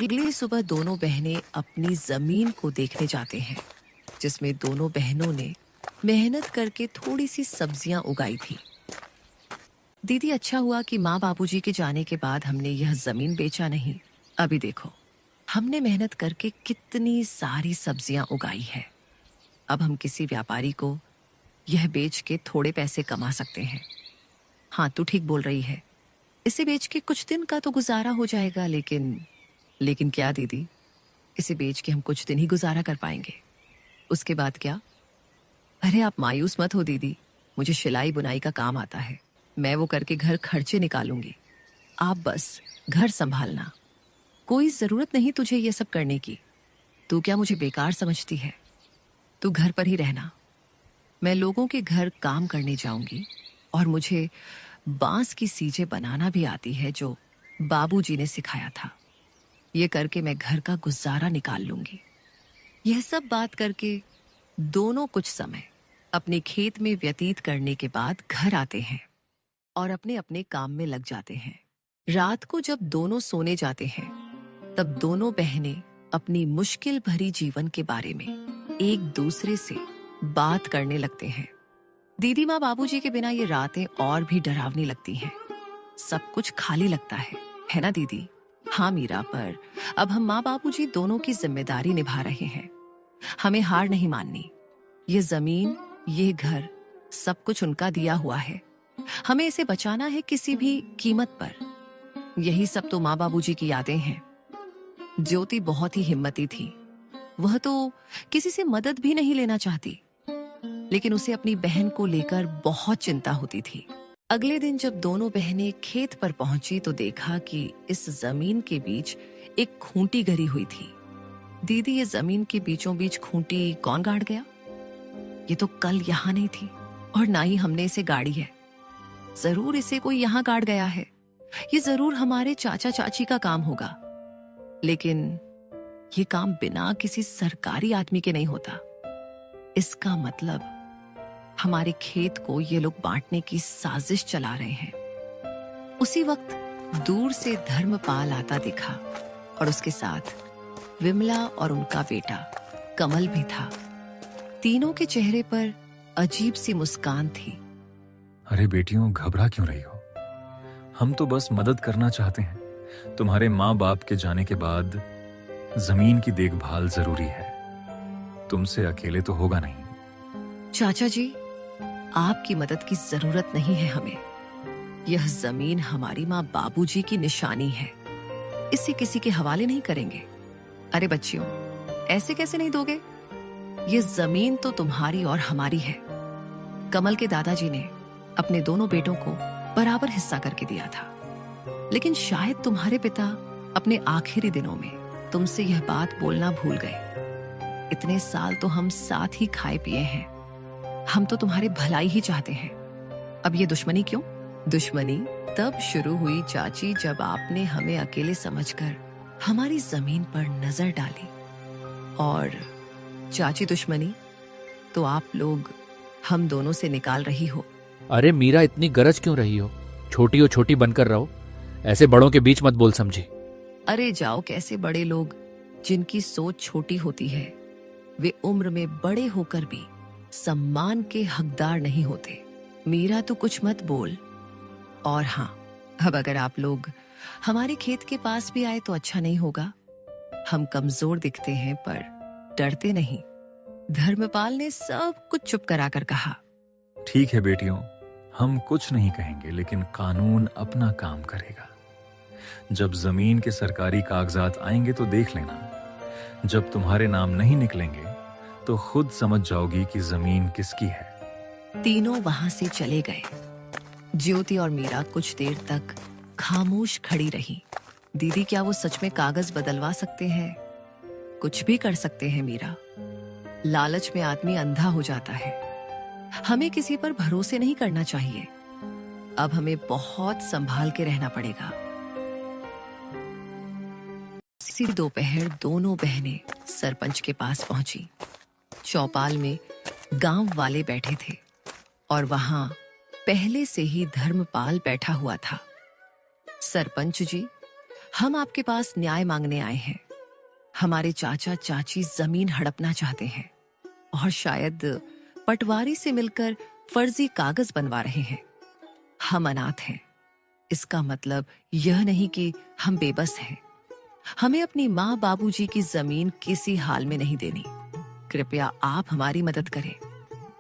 अगली सुबह दोनों बहनें अपनी जमीन को देखने जाते हैं, जिसमें दोनों बहनों ने मेहनत करके थोड़ी सी सब्जियां उगाई थी। दीदी, अच्छा हुआ कि माँ बाबूजी के जाने के बाद हमने यह जमीन बेचा नहीं। अभी देखो, हमने मेहनत करके कितनी सारी सब्जियां उगाई है। अब हम किसी व्यापारी को यह बेच के थोड़े पैसे कमा सकते हैं। हाँ, तू ठीक बोल रही है। इसे बेच के कुछ दिन का तो गुजारा हो जाएगा, लेकिन क्या दीदी, इसे बेच के हम कुछ दिन ही गुजारा कर पाएंगे। उसके बाद क्या? अरे आप मायूस मत हो दीदी, मुझे सिलाई बुनाई का काम आता है। मैं वो करके घर खर्चे निकालूंगी। आप बस घर संभालना। कोई जरूरत नहीं तुझे ये सब करने की। तू क्या मुझे बेकार समझती है? तू घर पर ही रहना। मैं लोगों के घर काम करने जाऊंगी और मुझे बांस की सीजें बनाना भी आती है, जो बाबूजी ने सिखाया था। ये करके मैं घर का गुजारा निकाल लूंगी। यह सब बात करके दोनों कुछ समय अपने खेत में व्यतीत करने के बाद घर आते हैं और अपने अपने काम में लग जाते हैं। रात को जब दोनों सोने जाते हैं, तब दोनों बहनें अपनी मुश्किल भरी जीवन के बारे में एक दूसरे से बात करने लगते हैं। दीदी, माँ बाबूजी के बिना ये रातें और भी डरावनी लगती हैं। सब कुछ खाली लगता है ना दीदी? हाँ मीरा, पर अब हम माँ बाबूजी दोनों की जिम्मेदारी निभा रहे हैं। हमें हार नहीं माननी। ये जमीन, ये घर, सब कुछ उनका दिया हुआ है। हमें इसे बचाना है किसी भी कीमत पर। यही सब तो माँ बाबूजी की यादें हैं। ज्योति बहुत ही हिम्मती थी। वह तो किसी से मदद भी नहीं लेना चाहती, लेकिन उसे अपनी बहन को लेकर बहुत चिंता होती थी। अगले दिन जब दोनों बहनें खेत पर पहुंची तो देखा कि इस जमीन के बीच एक खूंटी गड़ी हुई थी। दीदी, ये जमीन के बीचों बीच खूंटी कौन गाड़ गया? ये तो कल यहाँ नहीं थी और ना ही हमने इसे गाड़ी है। जरूर इसे कोई यहाँ गाड़ गया है। ये जरूर हमारे चाचा चाची का काम होगा। लेकिन ये काम बिना किसी सरकारी आदमी के नहीं होता। इसका मतलब हमारे खेत को ये लोग बांटने की साजिश चला रहे हैं। उसी वक्त दूर से धर्मपाल आता दिखा और उसके साथ विमला और उनका बेटा कमल भी था। तीनों के चेहरे पर अजीब सी मुस्कान थी। अरे बेटियों, घबरा क्यों रही हो? हम तो बस मदद करना चाहते हैं। तुम्हारे माँ बाप के जाने के बाद जमीन की देखभाल जरूरी है। तुमसे अकेले तो होगा नहीं। चाचा जी, आपकी मदद की जरूरत नहीं है हमें। यह जमीन हमारी माँ बाबूजी की निशानी है। इसे किसी के हवाले नहीं करेंगे। अरे बच्चियों, ऐसे कैसे नहीं दोगे? ये जमीन तो तुम्हारी और हमारी है। कमल के दादाजी ने अपने दोनों बेटों को बराबर हिस्सा करके दिया था, लेकिन शायद तुम्हारे पिता अपने आखिरी दिनों में तुमसे यह बात बोलना भूल गए। इतने साल तो हम साथ ही खाए पिए हैं। हम तो तुम्हारे भलाई ही चाहते हैं। अब ये दुश्मनी क्यों? दुश्मनी तब शुरू हुई चाची, जब आपने हमें अकेले समझकर हमारी जमीन पर नजर डाली। और चाची, दुश्मनी तो आप लोग हम दोनों से निकाल रही हो। अरे मीरा, इतनी गरज क्यों रही हो? छोटी हो छोटी बनकर रहो। ऐसे बड़ों के बीच मत बोल समझी। अरे जाओ, कैसे बड़े लोग जिनकी सोच छोटी होती है, वे उम्र में बड़े होकर भी सम्मान के हकदार नहीं होते। मीरा, तो कुछ मत बोल। और हाँ, अब अगर आप लोग हमारे खेत के पास भी आए तो अच्छा नहीं होगा। हम कमजोर दिखते हैं पर डरते नहीं। धर्मपाल ने सब कुछ चुप कराकर कहा। ठीक है बेटियों, हम कुछ नहीं कहेंगे, लेकिन कानून अपना काम करेगा। जब जमीन के सरकारी कागजात आएंगे तो देख लेना। जब तुम्हारे नाम नहीं निकलेंगे तो खुद समझ जाओगी कि जमीन किसकी है। तीनों वहां से चले गए। ज्योति और मीरा कुछ देर तक खामोश खड़ी रही। दीदी, क्या वो सच में कागज बदलवा सकते हैं? कुछ भी कर सकते हैं मीरा। लालच में आदमी अंधा हो जाता है। हमें किसी पर भरोसे नहीं करना चाहिए। अब हमें बहुत संभाल के रहना पड़ेगा। इसी दोपहर दोनों बहनें सरपंच के पास पहुंची। चौपाल में गांव वाले बैठे थे और वहां पहले से ही धर्मपाल बैठा हुआ था। सरपंच जी, हम आपके पास न्याय मांगने आए हैं। हमारे चाचा चाची जमीन हड़पना चाहते हैं और शायद पटवारी से मिलकर फर्जी कागज बनवा रहे हैं। हम अनाथ हैं। इसका मतलब यह नहीं कि हम बेबस हैं। हमें अपनी माँ बाबूजी की जमीन किसी हाल में नहीं देनी। कृपया आप हमारी मदद करें।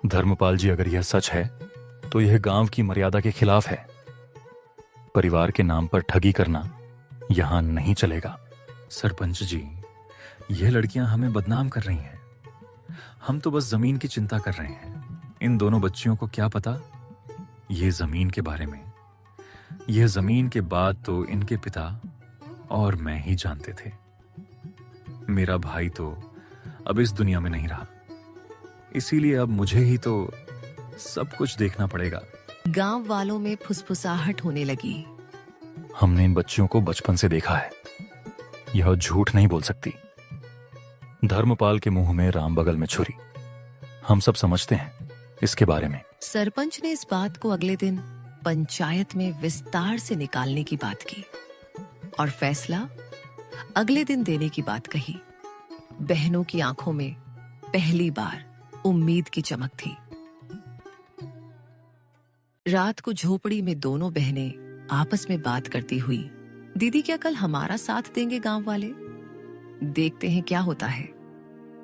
धर्मपाल जी, अगर यह सच है तो यह गांव की मर्यादा के खिलाफ है। परिवार के नाम पर ठगी करना यहां नहीं चलेगा। सरपंच जी, यह लड़कियां हमें बदनाम कर रही हैं। हम तो बस जमीन की चिंता कर रहे हैं। इन दोनों बच्चियों को क्या पता ये जमीन के बारे में। यह जमीन के बाद तो इनके पिता और मैं ही जानते थे। मेरा भाई तो अब इस दुनिया में नहीं रहा, इसीलिए अब मुझे ही तो सब कुछ देखना पड़ेगा। गांव वालों में फुसफुसाहट होने लगी। हमने इन बच्चियों को बचपन से देखा है। यह झूठ नहीं बोल सकती। धर्मपाल के मुंह में राम बगल में छुरी। हम सब समझते हैं इसके बारे में। सरपंच ने इस बात को अगले दिन पंचायत में विस्तार से निकालने की बात की और फैसला अगले दिन देने की बात कही। बहनों की आंखों में पहली बार उम्मीद की चमक थी। रात को झोपड़ी में दोनों बहनें आपस में बात करती हुई, दीदी क्या कल हमारा साथ देंगे गांव वाले? देखते हैं क्या होता है।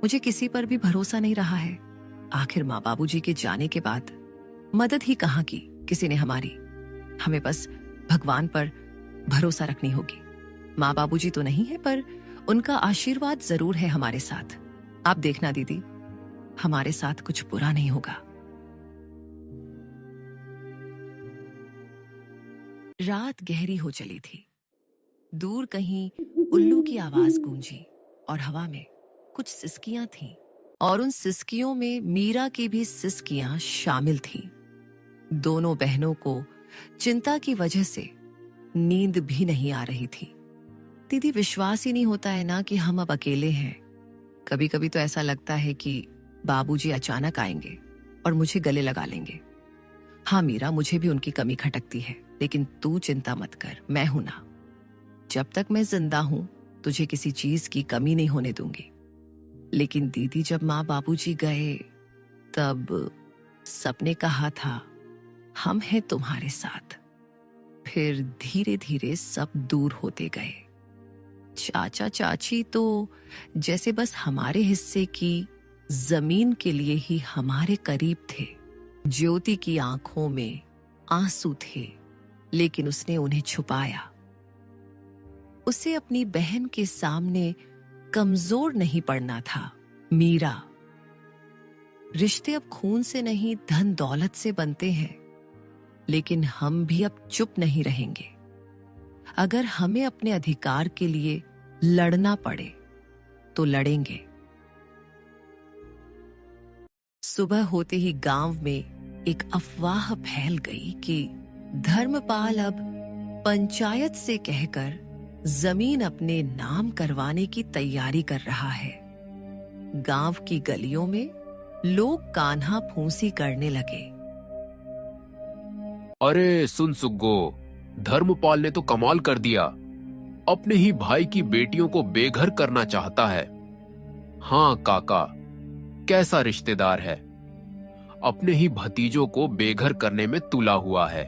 मुझे किसी पर भी भरोसा नहीं रहा है। आखिर माँ बाबूजी के जाने के बाद मदद ही कहाँ की किसी ने हमारी। हमें बस भगवान पर भरोसा रखनी होगी। माँ बाबूजी तो नहीं है, पर उनका आशीर्वाद जरूर है हमारे साथ। आप देखना दीदी, हमारे साथ कुछ बुरा नहीं होगा। रात गहरी हो चली थी। दूर कहीं उल्लू की आवाज गूंजी और हवा में कुछ सिसकियां थीं, और उन सिसकियों में मीरा की भी सिसकियां शामिल थीं। दोनों बहनों को चिंता की वजह से नींद भी नहीं आ रही थी। दीदी, विश्वास ही नहीं होता है ना कि हम अब अकेले हैं। कभी कभी तो ऐसा लगता है कि बाबूजी अचानक आएंगे और मुझे गले लगा लेंगे। हाँ मीरा, मुझे भी उनकी कमी खटकती है, लेकिन तू चिंता मत कर, मैं हूं ना। जब तक मैं जिंदा हूं तुझे किसी चीज की कमी नहीं होने दूंगी। लेकिन दीदी, जब माँ बाबूजी गए तब सबने कहा था हम हैं तुम्हारे साथ। फिर धीरे धीरे सब दूर होते गए। चाचा चाची तो जैसे बस हमारे हिस्से की जमीन के लिए ही हमारे करीब थे। ज्योति की आंखों में आंसू थे, लेकिन उसने उन्हें छुपाया। उसे अपनी बहन के सामने कमजोर नहीं पड़ना था। मीरा, रिश्ते अब खून से नहीं धन दौलत से बनते हैं, लेकिन हम भी अब चुप नहीं रहेंगे। अगर हमें अपने अधिकार के लिए लड़ना पड़े तो लड़ेंगे। सुबह होते ही गांव में एक अफवाह फैल गई कि धर्मपाल अब पंचायत से कहकर जमीन अपने नाम करवाने की तैयारी कर रहा है। गांव की गलियों में लोग कान्हा फूंसी करने लगे। अरे सुन सुग्गो, धर्मपाल ने तो कमाल कर दिया। अपने ही भाई की बेटियों को बेघर करना चाहता है। हाँ काका, कैसा रिश्तेदार है। अपने ही भतीजों को बेघर करने में तुला हुआ है।